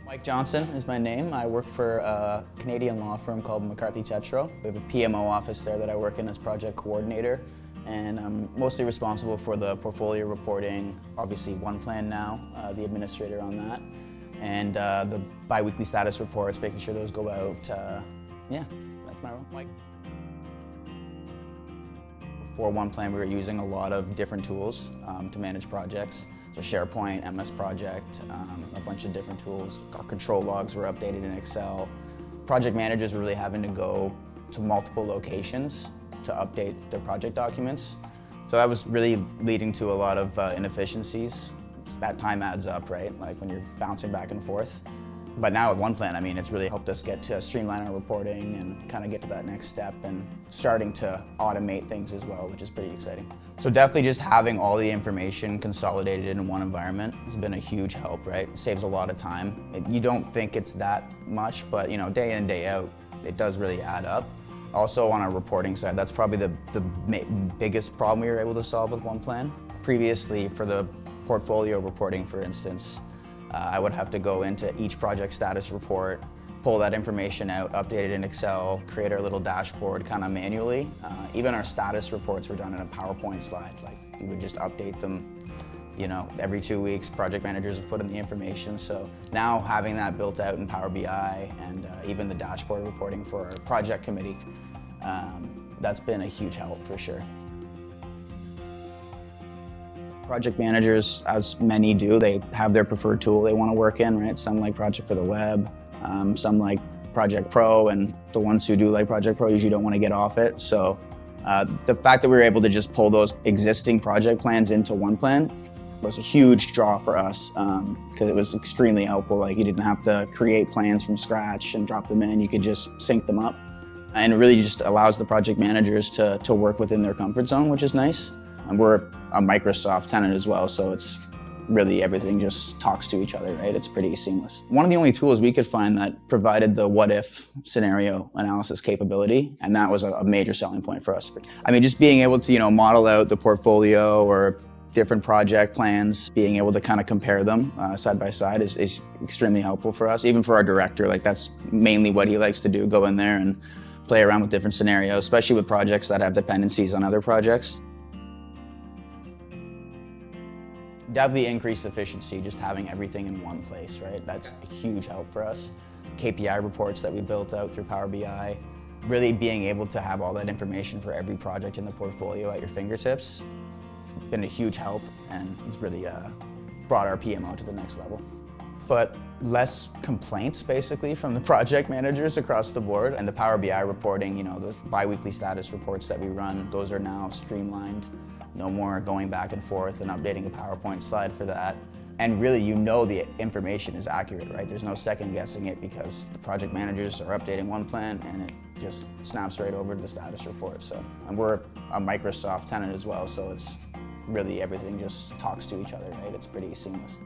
Mike Johnson is my name. I work for a Canadian law firm called McCarthy Tetrault. We have a PMO office there that I work in as project coordinator, and I'm mostly responsible for the portfolio reporting, obviously OnePlan now, the administrator on that, and the bi-weekly status reports, making sure those go out. Yeah, that's my role. Mike. For OnePlan, we were using a lot of different tools to manage projects. So SharePoint, MS Project, a bunch of different tools. Our control logs were updated in Excel. Project managers were really having to go to multiple locations to update their project documents. So that was really leading to a lot of inefficiencies. That time adds up, right? Like when you're bouncing back and forth. But now with OnePlan, I mean, it's really helped us get to streamline our reporting and kind of get to that next step and starting to automate things as well, which is pretty exciting. So definitely just having all the information consolidated in one environment has been a huge help, right? It saves a lot of time. You don't think it's that much, but you know, day in and day out, it does really add up. Also on our reporting side, that's probably the biggest problem we were able to solve with OnePlan. Previously, for the portfolio reporting, for instance, I would have to go into each project status report, pull that information out, update it in Excel, create our little dashboard kind of manually. Even our status reports were done in a PowerPoint slide. Like we would just update them, you know, every 2 weeks. Project managers would put in the information. So now having that built out in Power BI and even the dashboard reporting for our project committee, that's been a huge help for sure. Project managers, as many do, they have their preferred tool they want to work in, right? Some like Project for the Web, some like Project Pro, and the ones who do like Project Pro usually don't want to get off it. So the fact that we were able to just pull those existing project plans into OnePlan was a huge draw for us because it was extremely helpful. Like you didn't have to create plans from scratch and drop them in. You could just sync them up. And it really just allows the project managers to work within their comfort zone, which is nice. And we're a Microsoft tenant as well, so it's really everything just talks to each other, right? It's pretty seamless. One of the only tools we could find that provided the what-if scenario analysis capability, and that was a major selling point for us. I mean, just being able to, you know, model out the portfolio or different project plans, being able to kind of compare them side by side is extremely helpful for us. Even for our director, like that's mainly what he likes to do, go in there and play around with different scenarios, especially with projects that have dependencies on other projects. Definitely increased efficiency, just having everything in one place, right? That's a huge help for us. KPI reports that we built out through Power BI, really being able to have all that information for every project in the portfolio at your fingertips, been a huge help, and it's really brought our PMO to the next level. But less complaints basically from the project managers across the board, and the Power BI reporting, you know, the bi-weekly status reports that we run, those are now streamlined. No more going back and forth and updating a PowerPoint slide for that. And really, you know the information is accurate, right? There's no second guessing it because the project managers are updating OnePlan and it just snaps right over to the status report. So, and we're a Microsoft tenant as well, so it's really everything just talks to each other, right? It's pretty seamless.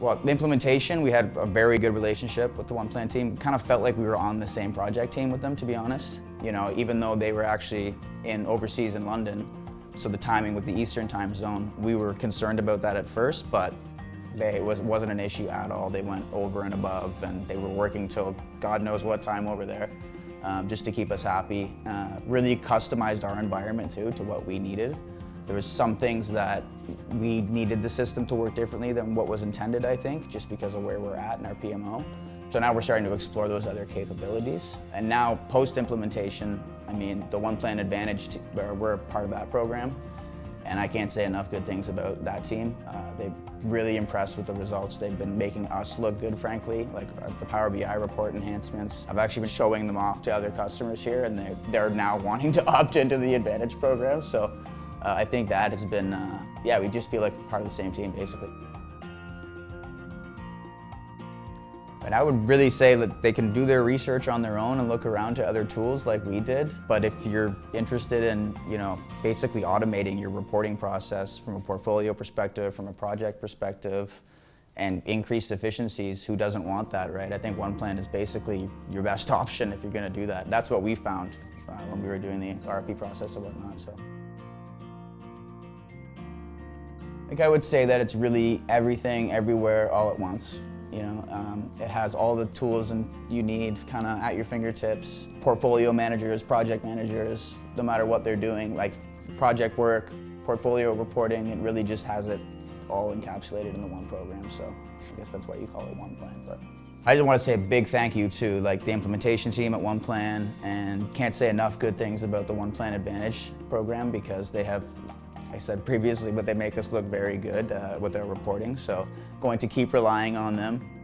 Well, the implementation, we had a very good relationship with the OnePlan team. It kind of felt like we were on the same project team with them, to be honest. You know, even though they were actually overseas in London, so the timing with the Eastern time zone, we were concerned about that at first, but it wasn't an issue at all. They went over and above, and they were working till God knows what time over there, just to keep us happy. Really customized our environment too to what we needed. There was some things that we needed the system to work differently than what was intended, I think, just because of where we're at in our PMO. So now we're starting to explore those other capabilities. And now, post-implementation, I mean, the OnePlan Advantage, we're part of that program, and I can't say enough good things about that team. They're really impressed with the results. They've been making us look good, frankly, like the Power BI report enhancements. I've actually been showing them off to other customers here, and they're now wanting to opt into the Advantage program. So I think that has been, yeah, we just feel like part of the same team, basically. And I would really say that they can do their research on their own and look around to other tools like we did. But if you're interested in, you know, basically automating your reporting process from a portfolio perspective, from a project perspective, and increased efficiencies, who doesn't want that, right? I think OnePlan is basically your best option if you're going to do that. That's what we found when we were doing the RFP process and whatnot. So. Like I would say that it's really everything, everywhere, all at once. You know, it has all the tools you need kind of at your fingertips. Portfolio managers, project managers, no matter what they're doing, like project work, portfolio reporting, it really just has it all encapsulated in the one program. So I guess that's why you call it OnePlan. But I just want to say a big thank you to the implementation team at OnePlan, and can't say enough good things about the OnePlan Advantage program, because they have, I said previously, but they make us look very good with our reporting. So going to keep relying on them.